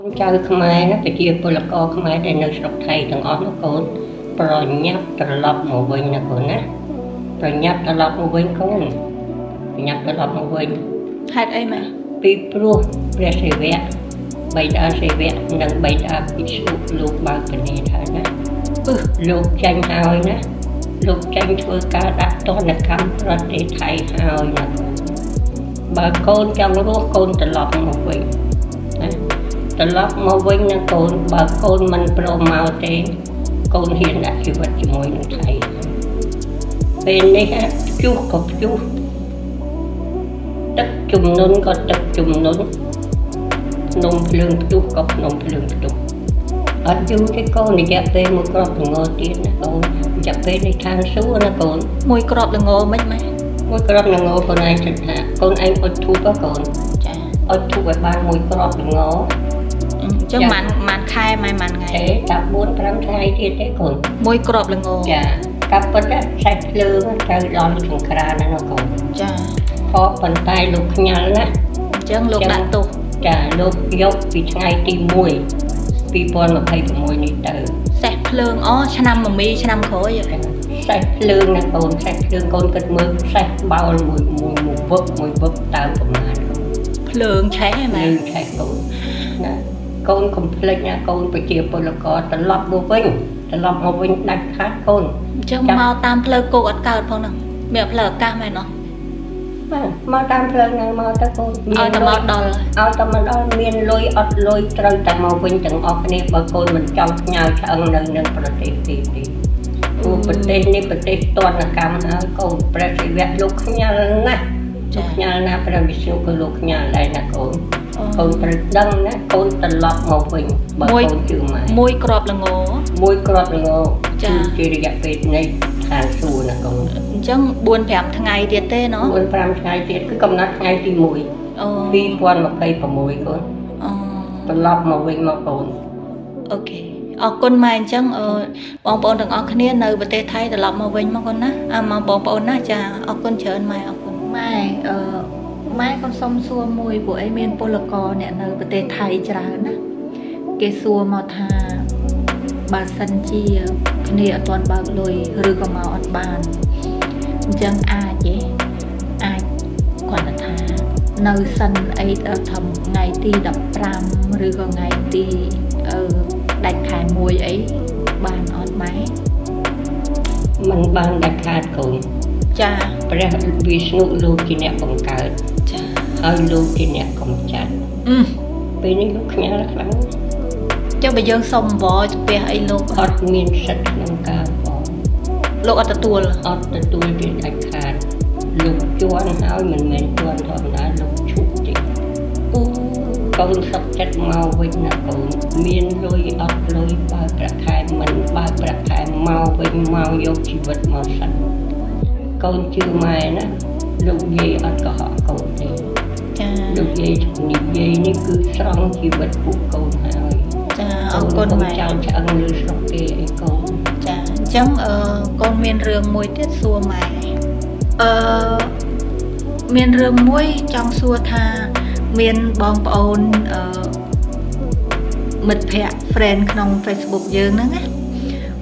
Chào khmer nó phải chiaពលco khmer để nơi sọc thầy thằng ớt nó cồn rồi nhấp trở lọc một vinh là cồn á rồi nhấp trở lọc một vinh không nhấp trở lọc một vinh hạt ấy mà pi pro pre se vẽ bay đa se vẽ nâng bay đa pi su lục ba cái này thôi nè lục tranh hào nè lục tranh thưa ca đã to là cam rồi để thầy hào nè bà côn trong lúc côn trở lọc một vinhตลอดมาวิ่งนะโกนบางโกนมันโปรมาเตะโกนเห็นได้ชีวิตจมวยในไทยเป็นนี่ฮะจุกกับจุกตักจุ่มนุ่นก็ตักจุ่มนุ่นนมเพลิงจุกกับนมเพลิงจุกอันจุกที่โกนนี่จะเป็นมือกรอบงอตีนะโกนจะเป็นในทางสู้นะโกน มวยกรอบงอไหมมือกรอบงอคนไอ้ฉันฮะคนไอ้อดทุบก็โกนอดทุบไปบ้านมือกรอบงอจังมันคายมันไงจับบุญพระไทยที่ได้คนมวยกรอบละงอจ้ะกับปัจจัยใช้เลืองใช้ร้อนสงครามนั่นนะคนจ้ะเพราะปัจจัยลูกยันนะจังลูกดันตุจ้ะลูกยกปีไงตีมวยปีปอนมาให้กับมวยนี่เติมใส่เพลิงอ๋อชนะมันมีชนะขออยู่ใส่เพลิงนะคนใส่เพลิงคนกัดมือใส่เบามวยบึกเติมประมาณเพลิงใช้ไหมเพลิงใช้คนนะโกนคอมเพล็กซ์นะโกนไปเจียปลกอตลอดมาวิ่งตลอดมาวิ่งดักคัดโกนจะมาตามเพลิงโกดเก่าพอหนึ่งเมียเพลิงก้าไหมเนาะมาตามเพลิงไงมาตะโกนเอาแต่มาดอลเอาแต่มาดอลเมียนลอยอดลอยตรึงแต่มาวิ่งจังออกนี่บางคนมันจำเงาเชิงหนึ่งประเทศดีประเทศนี้ประเทศตัวนักกรรมนะโกนประเทศเวียดลูกขยันนะลูกขยันนะประวิศนุก็ลูกขยันอะไรนะโกนคนประดังนะคนตลอดมาวิ่งบางคนชื่อหมายมวยกรอบละงอมวยกรอบละงอชื่อจิริยะเป็นในทางสู้นะคนจังบุญแผมทั้งไงเดียเต้เนาะบุญแผมทั้งไงเดียคือกำนัดไงตีมวยปีปอนมาไปกับมวยคนตลอดมาวิ่งมาคนโอเคออกคนใหม่จังบองปอนถึงออกคะแนนในประเทศไทยตลอดมาวิ่งมาคนนะมาบองปอนน่าจะออกคนเชิญใหม่ออกคนใหม่ไม้con sông xua mùi của em miền Polacco nè nơiประเทศไทยจรานะเกซัวมาทาบาสันจีเนี่ยตอนบางลอยหรือก็มาอดบานจังอาเจอาก่อนทาเนื้อสันไอทำไงตีดับปรามหรือก็ไงตีดัดขายมวยไอ้บานอดไม้มันบางดัดขาดคนจ้าพระวิษณุลูกที่เนี่ยบังเกิดเอาลูกที่เนี่ยกำจัดปีนี้ลูกขยันครั้งเจ้าไปยังสมบอจะไปไอ้ลูกอดมีนสัตว์นังกาบอลูกอัตตัวเหรออดตัวเป็นอันขาดลูกจวนหายมันเหม็นจวนทอนได้ลูกชุบจิกองสับจัดเมาไว้นะกองมีนลอยอดลอยบาประคายมันบาประคายเมาไว้เมายกชีวิตมาสั่นกองชื่อไม้นะลูกยัยอัดก็หากองเองลูกยัยนี่ยัยนี่คือสร้างชีวิตผู้กองหายจ้าเอาคนใหม่เจ้าจะอังลือสเกไอ้กองจ้าจังcon miền rừng mùi tiết xua mày miền rừng mùi trong xua tha miền bong bồn mật phẹ friend ក្នុង Facebook យើងហ្នឹងណា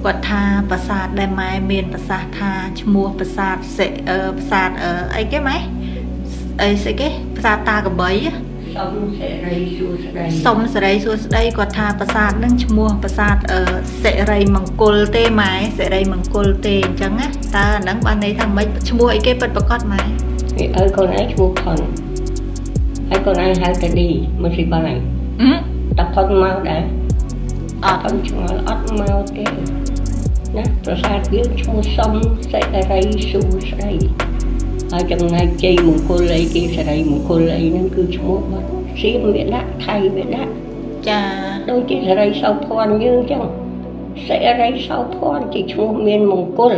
គាត់ថាប្រាសាទដែលម៉ែមានប្រាសាទថាឈ្មោះប្រាសាទប្រាសាទអីគេម៉ែអីស្អីគេប្រាសាទតាកបីសុំសេរីសួស្ដីគាត់ថាប្រាសាទហ្នឹងឈ្មោះប្រាសាទសិរីមង្គលទេម៉ែសិរីមង្គលទេអញ្ចឹងណាតើអាហ្នឹងបានន័យថាម៉េចឈ្មោះអីគេពិតប្រាកដម៉ែឲ្យកូនឯងឈ្មោះផុនហើយកូនឯងហៅតាឌីមិនស៊ីបាយតាផុនមកដែរអត់ខ្ញុំឆ្ងល់អត់មកទេណាប្រាសាទយើងឈ្មោះសុំសិរីសួស្ដីហើយចំណែកជ័យមង្គលអីគេសិរីមង្គលអីហ្នឹងគឺឈ្មោះបាត់សៀមវាដាក់ថៃវាដាក់ចាដូចជាសិរីសោភ័ណ្ឌយើងចឹងសិរីសោភ័ណ្ឌជាឈ្មោះមានមង្គល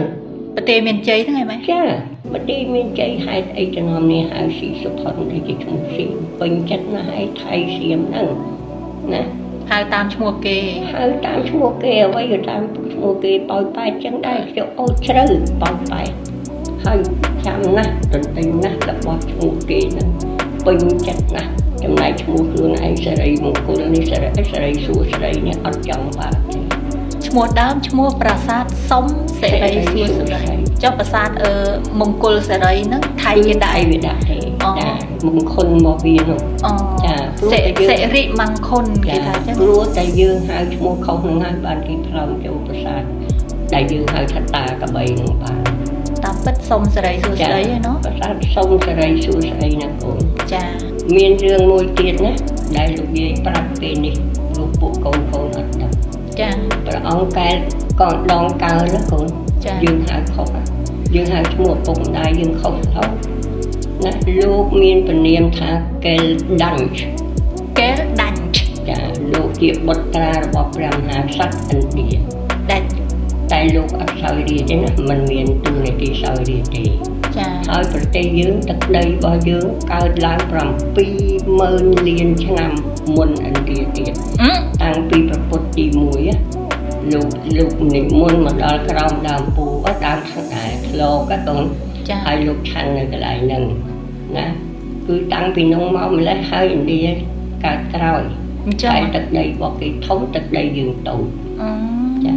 ប្រទេសមានជ័យហ្នឹងឯងម៉េចចាប្រទេសមានជ័យហេតុអីចំនួននេះហៅស៊ីសុផុនដែលជាឈ្មោះសៀមពេញចិត្តណាស់ឯថៃសៀមហ្នឹងណាហៅតាមឈ្មោះគេហៅតាមឈ្មោះគេអ្វីក៏តាមឈ្មោះគេប៉ោយប៉ែតចឹងដែរខ្ញុំអូនជ្រៅប៉ោយប៉ែតហើយចាំណាស់ទន្ទឹងណាស់របស់ឈ្មោះគេហ្នឹងពេញចិត្តណាស់ ចំណាយឈ្មោះខ្លួនឯងសេរីមង្គលនេះសេរីសួស្ដីនេះអត់ចង់បានទេ ឈ្មោះដើមឈ្មោះប្រាសាទសុំសេរីសួស្ដីចុះប្រាសាទមង្គលសេរីហ្នឹងថៃគេដាក់ វាដាក់ទេចាមង្គលមកវានោះចាសេរីមង្គលគេថាចឹង ព្រោះតែយើងហៅឈ្មោះខុសនឹងហើយបានគេផ្លោមចូលប្រាសាទដែលយើងហៅថាតាកបីនឹងបាន តាមពិតសុំសេរីសួស្ដីឯណោះ ប្រាសាទសុំសេរីសួស្ដីណាកូន ចា មានរឿងមួយទៀតណាដែលលោកយាយប្រាប់ពេលនេះលោកពួកកូនអត់ដឹង ចា ព្រះអង្គកែកងដងកើណាកូនយើងហៅខុសយើងហៅឈ្មោះពុកម្ដាយយើងខុសទៅណាលោកមានពនាមថាកែលដាញ់ កែលដាញ់ ចាលោកជាបុត្រារបស់ព្រះមហាក្សត្រឥណ្ឌាតែលោកអត់សូវរៀនទេណាมันមានទូនាទីសូវរៀនទេ ចា ហើយប្រទេសយើងទឹកដីរបស់យើងកើតឡើង70000លានឆ្នាំមុនឥណ្ឌាទៀតតាំងពីព្រះពុទ្ធទី1លោកនិមន្តមកដល់ក្រោមដើមពូដើមស្ដាយធ្លោកកូនហើយលោកឆាន់នៅកន្លែងហ្នឹងណាគឺតាំងពីនោះមកម្លេះហើយឥណ្ឌាកើតក្រោយហើយទឹកដីរបស់គេធំទឹកដីយើងតូចចា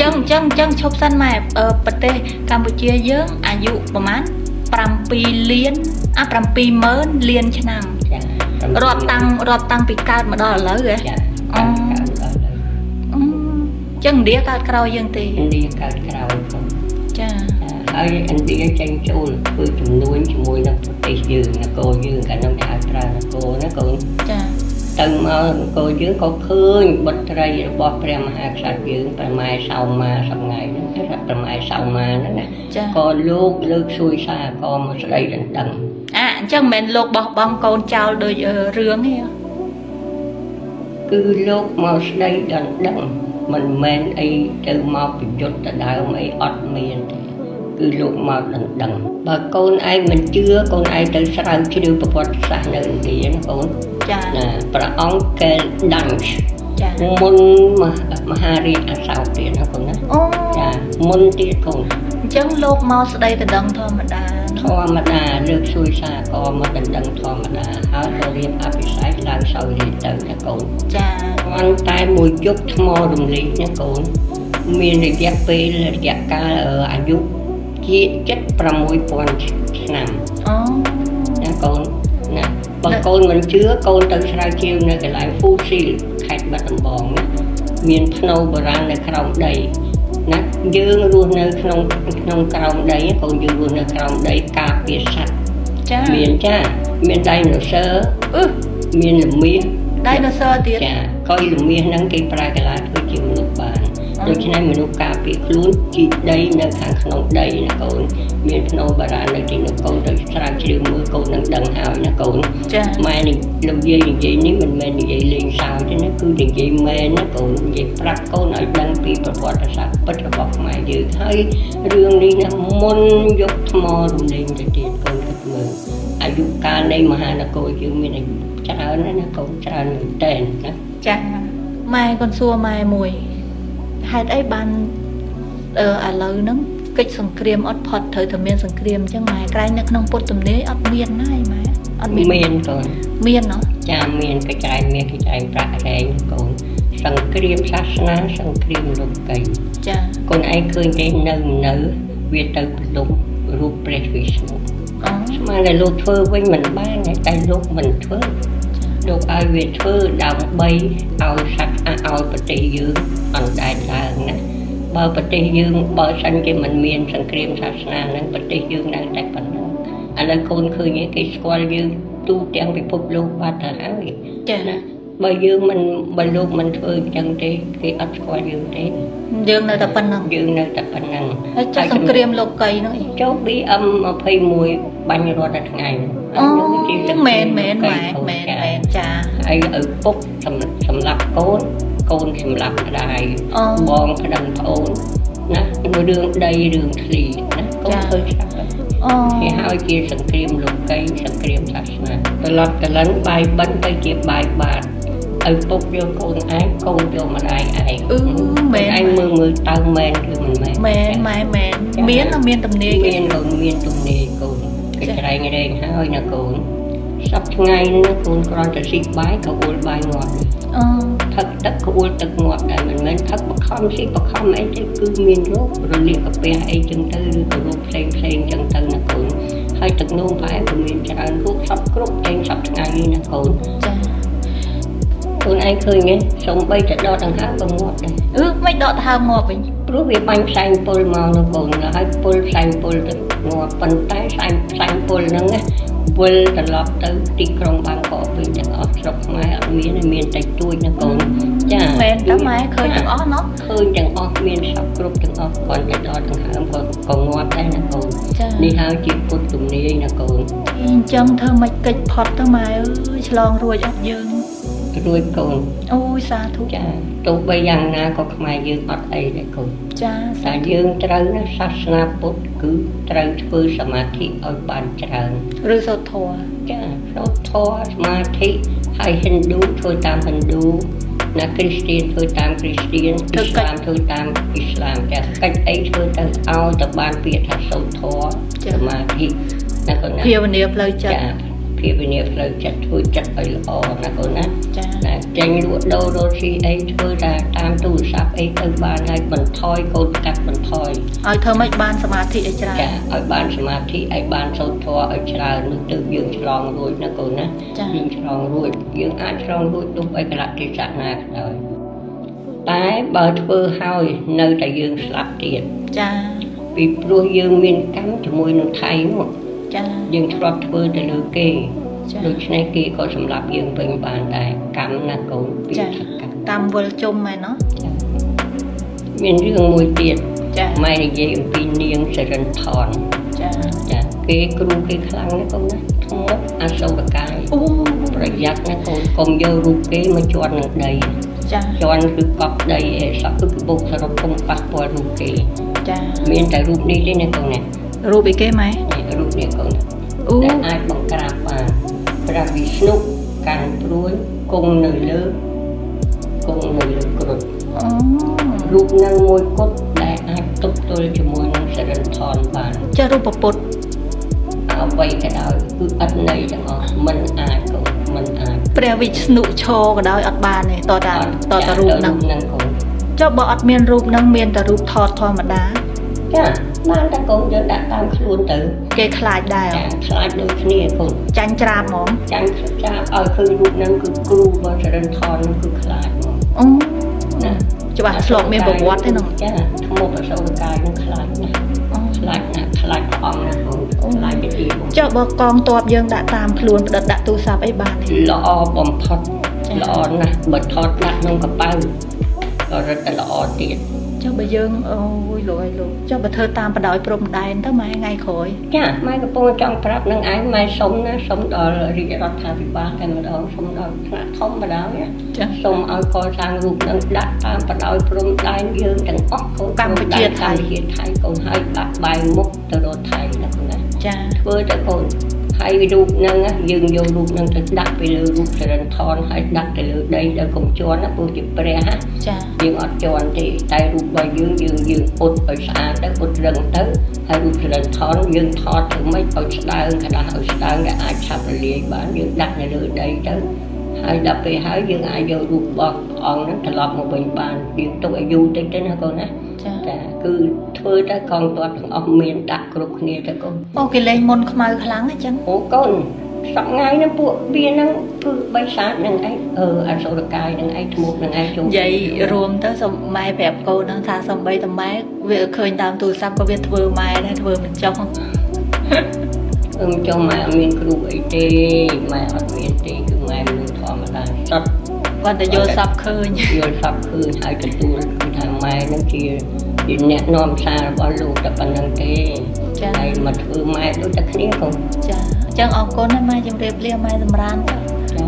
ចឹងឈប់សិនម៉ែប្រទេសកម្ពុជាយើងអាយុប្រហែល7លាន70000លានឆ្នាំរាប់តាំងពីកើតមកដល់ឥឡូវហ៎ ចាកើតដល់ឥឡូវ ចឹងឥណ្ឌាកើតក្រោយយើងទេ ឥណ្ឌាកើតក្រោយ ចា ហើយឥណ្ឌាចេញចូលធ្វើចំនួនជាមួយនឹងប្រទេសយើងនគរយើងកាលនោះគេហៅប្រើនគរណាកូន ចា ទៅមកនគរយើងក៏ឃើញបុត្រីរបស់ព្រះមហាក្សត្រយើងព្រះម៉ែសោមាសប្ងៃហ្នឹងគេថាព្រះម៉ែសោមាហ្នឹងណាក៏លោកលើកសួយសារក៏មកស្ដីដណ្ដឹង អញ្ចឹងមិនមែនលោកបោះបង់កូនចោលដោយរឿងទេ គឺលោកមកស្ដីដណ្ដឹងមិនមែនអីទៅមកប្រយុទ្ធទៅដើមអីអត់មានទេគឺលោកមកដណ្ដឹងបើកូនឯងមិនជឿកូនឯងទៅស្រាវជ្រាវប្រវត្តិសាស្ត្រនៅឥណ្ឌាណាកូន ចា ណាព្រះអង្គកែលដាញ់ ចា មុនមហារាជអសោកទៀតណាកូនណា អូ ចាមុនទៀតកូន អញ្ចឹងលោកមកស្ដីដណ្ដឹងធម្មតា លើកសួយសារក៏មកដណ្ដឹងធម្មតាហើយក៏រៀបអភិសេកឡើងសោយរាជទៅណាកូន ចា ប៉ុន្តែមួយយប់ថ្មរំលែកណាកូនមានរយៈពេលរយៈកាលអាយុជា76000ឆ្នាំ អូ ណាកូនណាបើកូនមិនជឿកូនទៅស្រាវជ្រាវនៅកន្លែងហ្វូស៊ីលខេត្តបាត់ដំបងណាមានភ្នៅបុរាណនៅក្រោមដីណាយើងរស់នៅក្នុងក្រោមដីកូនយើងរស់នៅក្រោមដីការពារសត្វ ចា មានមានដៃណូស័រមានល្មាស ដៃណូស័រទៀត ចាកុយល្មាសហ្នឹងគេប្រើកន្លែងធ្វើជាមនុស្សបានដូច្នេះមនុស្សការពារខ្លួនជីកដីនៅខាងក្នុងដីណាកូនមានភ្នៅបារាណនៅទីនោះកូនទៅស្រាវជ្រាវមើលកូននឹងដឹងហើយណាកូន ចា ម៉ែនេះលោកយាយនិយាយនេះមិនមែននិយាយលេងសើចទេណាគឺនិយាយមែនណាកូននិយាយប្រាប់កូនឲ្យដឹងពីប្រវត្តិសាស្ត្រពិតរបស់ខ្មែរយើងហើយរឿងនេះណាមុនយកថ្មរំលែងទៅទៀតកូនគិតមើលអាយុកាលនៃមហានគរយើងមានអាយុច្រើនណាកូនច្រើនមែនតើណា ចាម៉ែកូនសួរម៉ែមួយហេតុអីបានឥឡូវហ្នឹងកិច្ចសង្គ្រាមអត់ផុតត្រូវតែមានសង្គ្រាមអញ្ចឹងម៉ែក្រែងនៅក្នុងពុទ្ធទំនាយអត់មានណាយម៉ែអត់មានកូន មានណោះ ចាមានកិច្ចក្រែងមានកិច្ចក្រែងប្រាក់រែងកូនសង្គ្រាមសាសនាសង្គ្រាមលោកី ចា កូនឯងឃើញទេនៅវាទៅប្រលំរូបព្រះវិស្ណុ អូ ស្មានតែលោកធ្វើវិញមិនបានតែលោកមិនធ្វើលោកឲ្យវាធ្វើដើម្បីឲ្យសត្វឲ្យប្រទេសយើងអណ្ដែតឡើងណាបើប្រទេសយើងបើសិនជាមិនមានសង្គ្រាមសាសនាហ្នឹងប្រទេសយើងនៅតែប៉ុណ្ណឹងឥឡូវកូនឃើញគេស្គាល់យើងទូទាំងពិភពលោកបាត់ទៅហើយ ចា ណាបើយើងមិនបើលោកមិនធ្វើអញ្ចឹងទេគេអត់ស្គាល់យើងទេ យើងនៅតែប៉ុណ្្នឹង យើងនៅតែប៉ុណ្ណឹង ហើយចុះសង្គ្រាមលោកីនោះអី ចូល BM21 បាញ់រាល់តែថ្ងៃ មែនចា ហើយឪពុកសម្រាប់កូនសម្រាប់ម្ដាយបងប្តឹងប្អូនណារឿងដីរឿងធ្លីណាកូនឃើញច្បាស់ អូ គេហើយជាសង្គ្រាមលោកីសង្គ្រាមសាសនាត្រឡប់កលិនបាយបិណ្ឌទៅជាបាយបាតឪពុកយកកូនឯងកូនយកម្ដាយឯង មែន ឯងមើលតើមែនឬមិនមែន មែនមានទំនាយ មានកូនមានទំនាយកូនគេក្រែងរែងហើយណាកូន សប្ថ្ងៃនេះកូនគ្រាន់តែស៊ីបាយក៏អួលបាយងាប់ អូ ផឹកទឹកក៏អួលទឹកងាប់ដែរមិនមែនផឹកបខំស៊ីបខំអីទេគឺមានរោគរលាកកាពះអីចឹងទៅឬក៏រោគផ្សេងចឹងទៅណាកូនហើយទឹកនោមប្រហែលក៏មានច្រើនរោគសពគ្រប់តែសប្ថ្ងៃនេះណាកូន ចា កូនឯងឃើញទេសូម្បីតែដកដង្ហើមក៏ងាប់ដែរ មិនដកដង្ហើមងាប់វិញ ព្រោះវាបាញ់ផ្សែងពុលមកណាកូនហើយពុលផ្សែងពុលទៅងាប់ប៉ុន្តែផ្សែងពុលហ្នឹងណាវិលត្រឡប់ទៅទីក្រុងបាងកកវិញទាំងអស់ស្រុកខ្មែរអត់មានតែទួចណាកូនចា មែនតើម៉ែឃើញទាំងអស់ណោះ ឃើញទាំងអស់មានសពគ្រប់ទាំងអស់គាត់តែដកដង្ហើមក៏ងាប់ដែរណាកូន ចា នេះហើយជាពុទ្ធទំនាយណាកូន អញ្ចឹងធ្វើមិនកិច្ចផុតទៅម៉ែអើយឆ្លងរួចអត់យើង រួចកូន អូយសាធុ ចាទោះបីយ៉ាងណាក៏ខ្មែរយើងអត់អីដែរកូន ចា តែយើងត្រូវណាសាសនាពុទ្ធគឺត្រូវធ្វើសមាធិឲ្យបានច្រើន ឬសូត្រធម៌ ចាសូត្រធម៌សមាធិហើយហិណ្ឌូធ្វើតាមហិណ្ឌូណាគ្រីស្ទានធ្វើតាមគ្រីស្ទានអ៊ីស្លាមធ្វើតាមអ៊ីស្លាមចាកិច្ចអីធ្វើទៅឲ្យតែបានពាក្យថាសូត្រធម៌សមាធិណាកូនណា ភាវនាផ្លូវចិត្ត ចាភាវនាផ្លូវចិត្តធ្វើចិត្តឲ្យល្អណាកូនណា ចា ណាចេញលក់ដូររកស៊ីអីធ្វើតាមទូរស័ព្ទអីទៅបានហើយបន្ថយកូនកាត់បន្ថយ ឲ្យធ្វើមិនបានសមាធិឲ្យច្រើន ចាឲ្យបានសមាធិឲ្យបានសូត្រធម៌ឲ្យច្រើននោះទើបយើងឆ្លងរួចណាកូនណា ចា យើងឆ្លងរួចយើងអាចឆ្លងរួចទោះបីកលៈទេសៈណាក៏ដោយតែបើធ្វើហើយនៅតែយើងស្លាប់ទៀត ចា ពីព្រោះយើងមានកម្មជាមួយនឹងថៃនោះ ចា យើងធ្លាប់ធ្វើទៅលើគេ ចា ដូច្នេះគេក៏សម្លាប់យើងវិញបានដែរកម្មណាកូនពីថាកម្ម តាមវិលជុំមែនណោះ មានរឿងមួយទៀត ចា ម៉ែនិយាយអំពីនាងសរិនថន ចា ចាគេគ្រូគេខ្លាំងណាស់កូនណាធ្ងន់អសុរកាយ អូ ប្រយ័ត្នណាកូនកុំយករូបគេមកជន់នឹងដី ចា ជន់គឺកប់ដីអេសក់គឺបុកសរុបគុំប៉ះពាល់រូបគេ ចា មានតែរូបនេះទេណាកូនណា រូបអីគេម៉ែ នេះរូបនេះកូន អូ ដែលអាចបង្ក្រាបបានព្រះវិស្ណុកាន់ព្រួយគង់នៅលើគ្រុឌ អូ រូបនឹងមួយគត់ដែលអាចទប់ទល់ជាមួយនឹងសរិនថនបាន ចារូបពុទ្ធ អ្វីក៏ដោយគឺអត់ន័យទាំងអស់មិនអាចកូនមិនអាច ព្រះវិស្ណុឈរក៏ដោយអត់បានទេតតារូបហ្នឹង ហ្នឹងកូន ចុះបើអត់មានរូបហ្នឹងមានតែរូបថតធម្មតា ចាបានតែកូនយើងដាក់តាមខ្លួនទៅ គេខ្លាចដែរ ចាខ្លាចដូចគ្នាកូន ចាញ់ច្រាបហ្មង ចាញ់ចាប់ឲ្យឃើញរូបហ្នឹងគឺគ្រូរបស់សរិនថនហ្នឹងគឺខ្លាចហ្មង អូ ណា ច្បាស់ឆ្លប់មានប្រវត្តិទេហ្នឹង ចាថ្មអសុរកាយហ្នឹងខ្លាចណាស់ខ្លាចណាស់ខ្លាចព្រះអង្គណាស់កូនខ្លាចទៅទីបង ចុះបើកងតបយើងដាក់តាមខ្លួនផ្ដិតដាក់ទូរស័ព្ទអីបានទេ ល្អបំផុតល្អណាស់បើថតដាក់ក្នុងកប៉ៅក៏រឹតតែល្អទៀត ចុះបើយើងអូយលោកអើយលោកចុះបើធ្វើតាមបដ ாய் ព្រំដែនទៅម៉ែថ្ងៃក្រោយ ចាម៉ែកំពុងចង់ប្រាប់នឹងឯងម៉ែសុំណាសុំដល់រាជរដ្ឋាភិបាលតែម្ដងសុំដល់ថ្នាក់ធំបណ្ដោយណា ចា សូមឲ្យកសាងរូបនឹងដាក់តាមបដោយព្រំដែនយើងទាំងអស់កូនកម្ពុជាថៃកូនហើយដាក់បាយមុខទៅរកថៃណាកូនណា ចា ធ្វើទៅកូនហើយរូបនឹងយើងយករូបនឹងទៅដាក់ទៅលើរូបសរិនថនហើយដាក់ទៅលើដីដល់កុំជន់ណាព្រោះជាព្រះណា ចា យើងអត់ជន់ទេតែរូបរបស់យើងអ៊ុតឲ្យស្អាតទៅអ៊ុតរឹងទៅហើយរូបសរិនថនយើងថតធ្វើម៉េចឲ្យស្ដើងកដាស់ឲ្យស្ដើងដែលអាចឆាប់រលាយបានយើងដាក់នៅលើដីទៅហើយដល់ពេលហើយយើងអាចយករូបរបស់ព្រះអង្គហ្នឹងត្រឡប់មកវិញបានយើងទុកឲ្យយូរតិចទៅណាកូនណា ចា ចាគឺធ្វើទៅកងទ័ពទាំងអស់មានដាក់គ្រប់គ្នាទៅកូន អូគេលេងមុនខ្មៅខ្លាំងអញ្ចឹង អូកូនសប្ងៃហ្នឹងពួកវាហ្នឹងគឺបិសាចនឹងឯងអសុរកាយនឹងឯងធ្មប់នឹងឯងចូល និយាយរួមទៅសុំម៉ែប្រាប់កូនហ្នឹងថាសំបីតម៉ែវាឃើញតាមទូរស័ព្ទក៏វាធ្វើម៉ែដែរធ្វើមិនចុះ ចុះម៉ែអត់មានគ្រូអីទេម៉ែអត់មានទេគឺម៉ែមនុស្សធម្មតាសត្វ គាត់តែយល់ស័ព្ទឃើញ យល់សប្ឃើញហើយទទួលគឺថាម៉ែហ្នឹងជាអ្នកនាំសាររបស់លោកតែប៉ុណ្្នឹងទេ ចា ហើយមកធ្វើម៉ែដូចតែគ្នាកូន ចាអញ្ចឹងអរគុណណាស់ម៉ែជម្រាបលាម៉ែសម្រានទៅ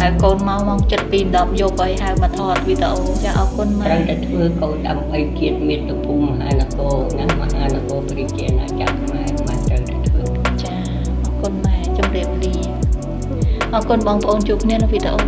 ហើយកូនមកម៉ោង7:10យប់ហើយហៅមកថតវីដេអូចាអរគុណម៉ែ ត្រូវតែធ្វើកូនដើម្បីជាតិមាតុភូមិមហានគរណាមហានគរប្រជាណាចក្រម៉ែត្រូវតែធ្វើ ចាអរគុណម៉ែជម្រាបលាអរគុណបងប្អូនជួបគ្នានៅវីដេអូ